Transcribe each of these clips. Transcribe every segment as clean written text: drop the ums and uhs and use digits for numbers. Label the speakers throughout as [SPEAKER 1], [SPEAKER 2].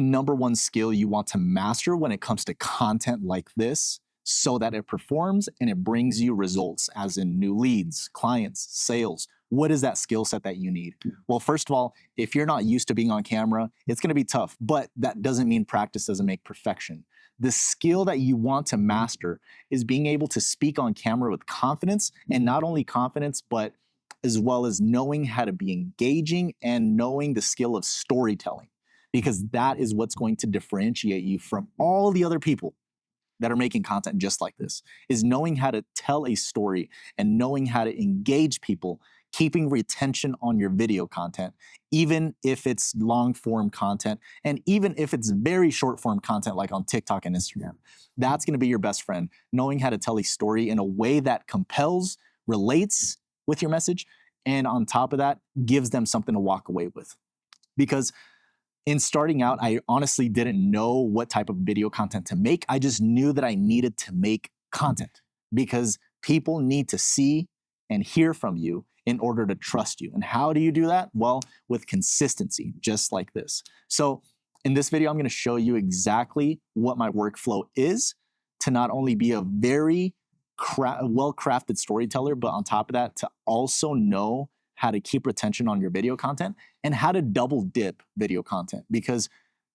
[SPEAKER 1] Number one skill you want to master when it comes to content like this so that it performs and it brings you results, as in new leads, clients, sales. What is that skill set that you need? Well, first of all, if you're not used to being on camera, it's going to be tough, but that doesn't mean practice doesn't make perfection. The skill that you want to master is being able to speak on camera with confidence, and not only confidence, but as well as knowing how to be engaging and knowing the skill of storytelling, because that is what's going to differentiate you from all the other people that are making content just like this, is knowing how to tell a story and knowing how to engage people, keeping retention on your video content, even if it's long form content, and even if it's very short form content like on TikTok and Instagram. That's gonna be your best friend, knowing how to tell a story in a way that compels, relates with your message, and on top of that, gives them something to walk away with. Because in starting out, I honestly didn't know what type of video content to make. I just knew that I needed to make content because people need to see and hear from you in order to trust you. And how do you do that? Well, with consistency, just like this. So in this video, I'm going to show you exactly what my workflow is to not only be a very well-crafted storyteller, but on top of that, to also know how to keep retention on your video content and how to double dip video content, because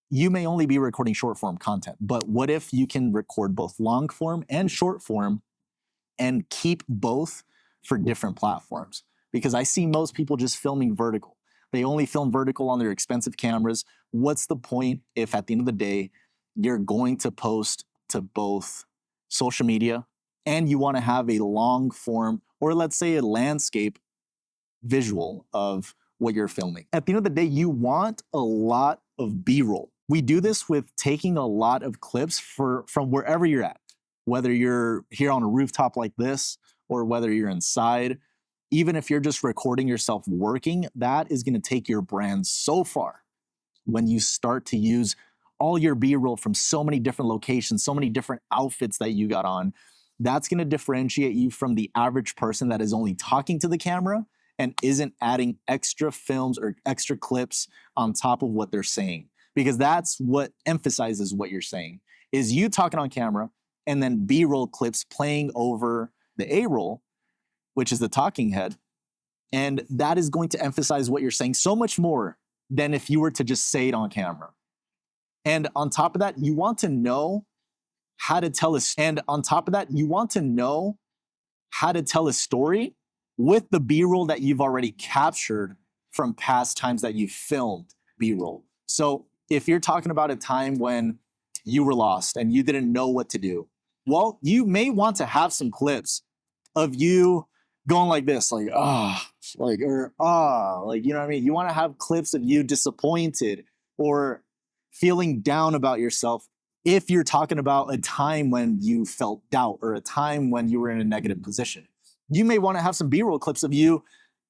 [SPEAKER 1] you may only be recording short form content, but what if you can record both long form and short form and keep both for different platforms? Because I see most people just filming vertical. They only film vertical on their expensive cameras. What's the point if at the end of the day, you're going to post to both social media and you want to have a long form, or let's say a landscape visual of what you're filming? At the end of the day, you want a lot of B-roll. We do this with taking a lot of clips from wherever you're at, whether you're here on a rooftop like this, or whether you're inside. Even if you're just recording yourself working, that is going to take your brand so far when you start to use all your B-roll from so many different locations, so many different outfits that you got on. That's going to differentiate you from the average person that is only talking to the camera and isn't adding extra films or extra clips on top of what they're saying. Because that's what emphasizes what you're saying, is you talking on camera and then B-roll clips playing over the A-roll, which is the talking head. And that is going to emphasize what you're saying so much more than if you were to just say it on camera. And on top of that, you want to know how to tell a story with the B-roll that you've already captured from past times that you filmed B-roll. So if you're talking about a time when you were lost and you didn't know what to do, well, you may want to have some clips of you going like this, like, you know what I mean? You want to have clips of you disappointed or feeling down about yourself if you're talking about a time when you felt doubt or a time when you were in a negative position. You may want to have some B-roll clips of you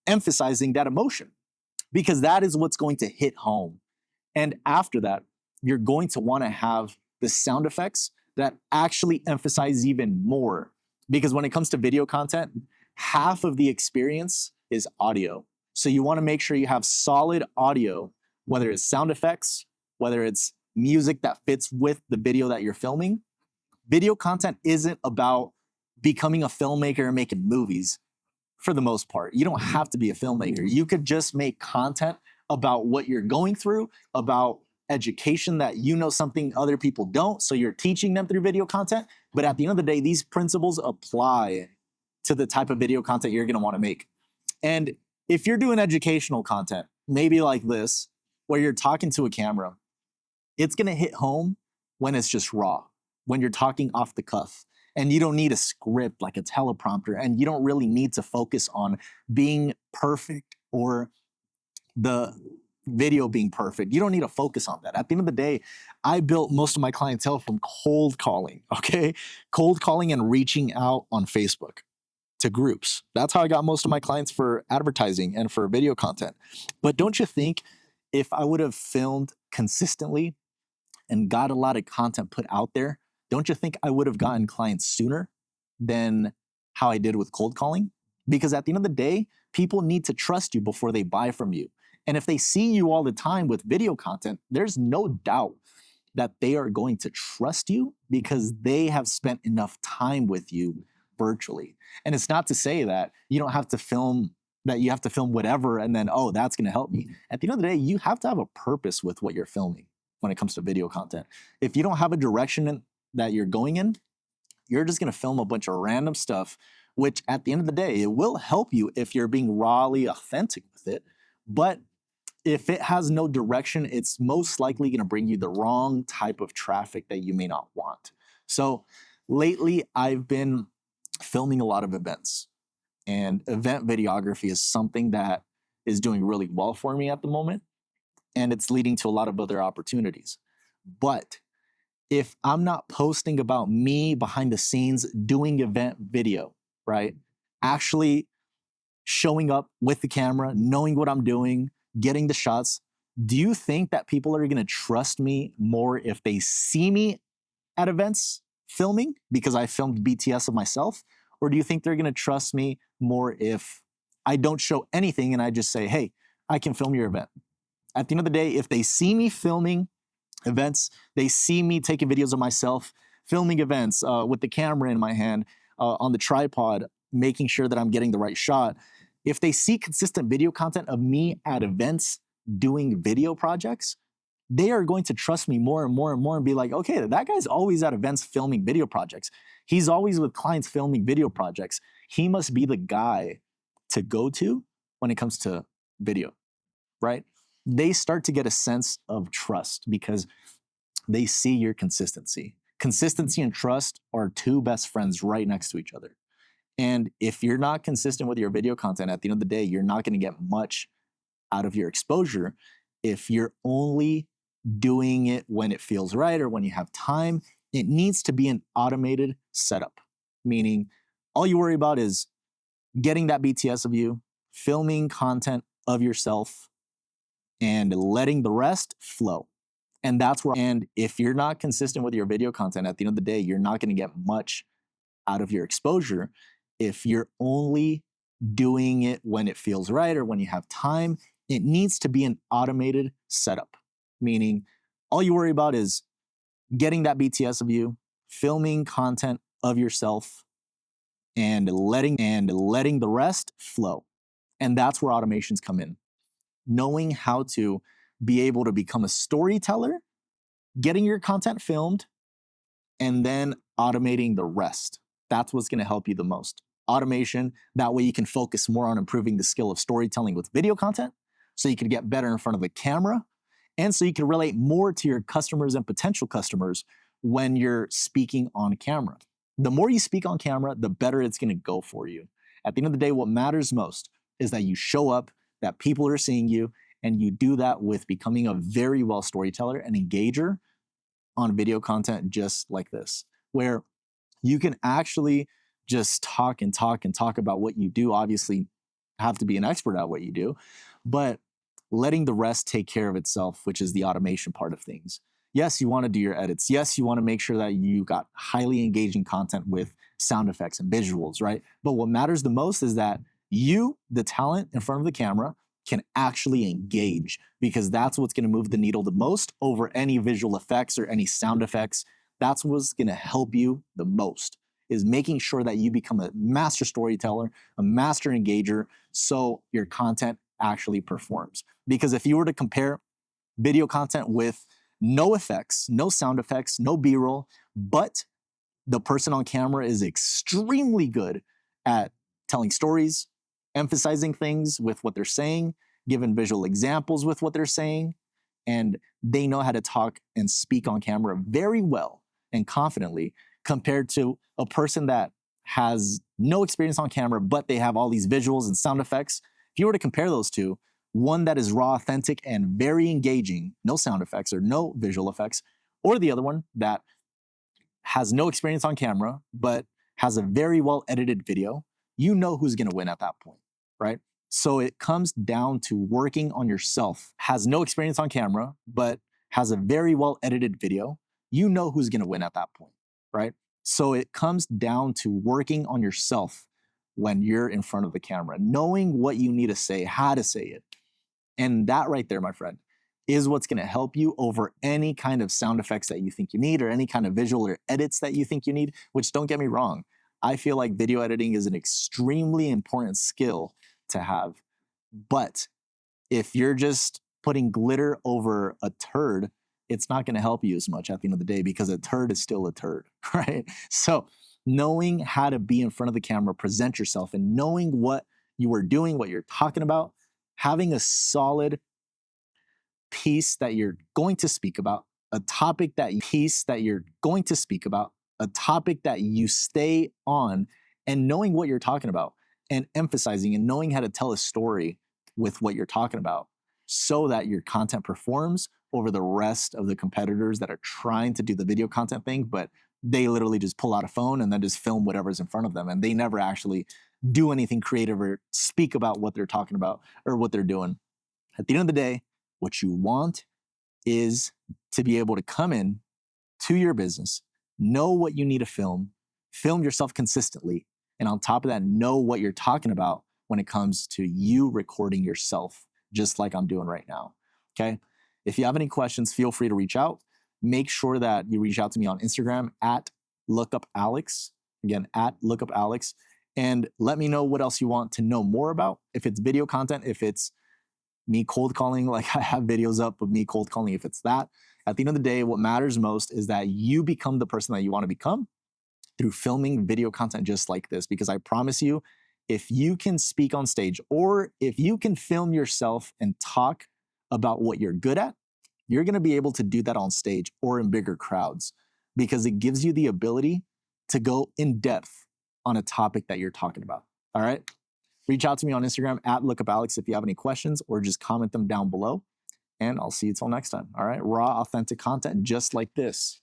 [SPEAKER 1] emphasizing that emotion, because that is what's going to hit home. And after that, you're going to want to have the sound effects that actually emphasize even more. Because when it comes to video content, half of the experience is audio. So you want to make sure you have solid audio, whether it's sound effects, whether it's music that fits with the video that you're filming. Video content isn't about becoming a filmmaker and making movies for the most part. You don't have to be a filmmaker. You could just make content about what you're going through, about education that you know something other people don't, so you're teaching them through video content. But at the end of the day, these principles apply to the type of video content you're going to want to make. And if you're doing educational content, maybe like this, where you're talking to a camera, it's going to hit home when it's just raw, when you're talking off the cuff. And you don't need a script like a teleprompter, and you don't really need to focus on being perfect or the video being perfect. You don't need to focus on that. At the end of the day, I built most of my clientele from cold calling, okay? Cold calling and reaching out on Facebook to groups. That's how I got most of my clients for advertising and for video content. But don't you think if I would have filmed consistently and got a lot of content put out there, don't you think I would have gotten clients sooner than how I did with cold calling? Because at the end of the day, people need to trust you before they buy from you. And if they see you all the time with video content, there's no doubt that they are going to trust you because they have spent enough time with you virtually. And it's not to say that you don't have to film, that you have to film whatever and then, oh, that's going to help me. At the end of the day, you have to have a purpose with what you're filming when it comes to video content. If you don't have a direction that you're going in, you're just going to film a bunch of random stuff, which at the end of the day, it will help you if you're being rawly authentic with it. But if it has no direction, it's most likely going to bring you the wrong type of traffic that you may not want. So lately, I've been filming a lot of events, and event videography is something that is doing really well for me at the moment, and it's leading to a lot of other opportunities. But if I'm not posting about me behind the scenes doing event video, right? Actually showing up with the camera, knowing what I'm doing, getting the shots, do you think that people are going to trust me more if they see me at events filming because I filmed BTS of myself? Or do you think they're going to trust me more if I don't show anything and I just say, hey, I can film your event? At the end of the day, if they see me filming events, they see me taking videos of myself, filming events with the camera in my hand, on the tripod, making sure that I'm getting the right shot. If they see consistent video content of me at events doing video projects, they are going to trust me more and more and more and be like, okay, that guy's always at events filming video projects. He's always with clients filming video projects. He must be the guy to go to when it comes to video, right? They start to get a sense of trust because they see your consistency. Consistency and trust are two best friends right next to each other. And if you're not consistent with your video content, at the end of the day, you're not going to get much out of your exposure. If you're only doing it when it feels right or when you have time, it needs to be an automated setup, meaning all you worry about is getting that BTS of you, filming content of yourself, and letting the rest flow. And and if you're not consistent with your video content, at the end of the day, you're not going to get much out of your exposure. If you're only doing it when it feels right or when you have time, it needs to be an automated setup, meaning all you worry about is getting that BTS of you, filming content of yourself, and letting the rest flow. And that's where automations come in. Knowing how to be able to become a storyteller, getting your content filmed, and then automating the rest. That's what's going to help you the most. Automation, that way you can focus more on improving the skill of storytelling with video content, so you can get better in front of the camera, and so you can relate more to your customers and potential customers when you're speaking on camera. The more you speak on camera, the better it's going to go for you. At the end of the day, what matters most is that you show up, that people are seeing you, and you do that with becoming a very well storyteller and engager on video content just like this, where you can actually just talk and talk and talk about what you do. Obviously, have to be an expert at what you do, but letting the rest take care of itself, which is the automation part of things. Yes, you want to do your edits. Yes, you want to make sure that you got highly engaging content with sound effects and visuals, right? But what matters the most is that you, the talent in front of the camera, can actually engage, because that's what's going to move the needle the most over any visual effects or any sound effects. That's what's going to help you the most, is making sure that you become a master storyteller, a master engager, so your content actually performs. Because if you were to compare video content with no effects, no sound effects, no B-roll, but the person on camera is extremely good at telling stories, emphasizing things with what they're saying, giving visual examples with what they're saying, and they know how to talk and speak on camera very well and confidently, compared to a person that has no experience on camera, but they have all these visuals and sound effects. If you were to compare those two, one that is raw, authentic, and very engaging, no sound effects or no visual effects, or the other one that has no experience on camera, but has a very well edited video, you know who's going to win at that point, right? So it comes down to working on yourself. Has no experience on camera, but has a very well edited video, you know who's going to win at that point, right? So it comes down to working on yourself when you're in front of the camera, knowing what you need to say, how to say it. And that right there, my friend, is what's going to help you over any kind of sound effects that you think you need or any kind of visual or edits that you think you need, which don't get me wrong. I feel like video editing is an extremely important skill to have. But if you're just putting glitter over a turd, it's not going to help you as much at the end of the day because a turd is still a turd, right? So knowing how to be in front of the camera, present yourself, and knowing what you are doing, what you're talking about, having a solid piece that you're going to speak about, a topic that you stay on, and knowing what you're talking about and emphasizing and knowing how to tell a story with what you're talking about so that your content performs over the rest of the competitors that are trying to do the video content thing, but they literally just pull out a phone and then just film whatever's in front of them. And they never actually do anything creative or speak about what they're talking about or what they're doing. At the end of the day, what you want is to be able to come in to your business, know what you need to film yourself consistently, and on top of that, know what you're talking about when it comes to you recording yourself, just like I'm doing right now. Okay? If you have any questions, feel free to reach out. Make sure that you reach out to me on Instagram at lookupalex. Again, at lookupalex. And let me know what else you want to know more about. If it's video content, if it's me cold calling, like I have videos up of me cold calling, if it's that. At the end of the day, what matters most is that you become the person that you want to become through filming video content just like this. Because I promise you, if you can speak on stage or if you can film yourself and talk about what you're good at, you're going to be able to do that on stage or in bigger crowds because it gives you the ability to go in depth on a topic that you're talking about. All right? Reach out to me on Instagram at lookupalex if you have any questions or just comment them down below. And I'll see you till next time. All right? Raw, authentic content just like this.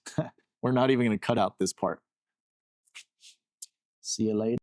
[SPEAKER 1] We're not even going to cut out this part. See you later.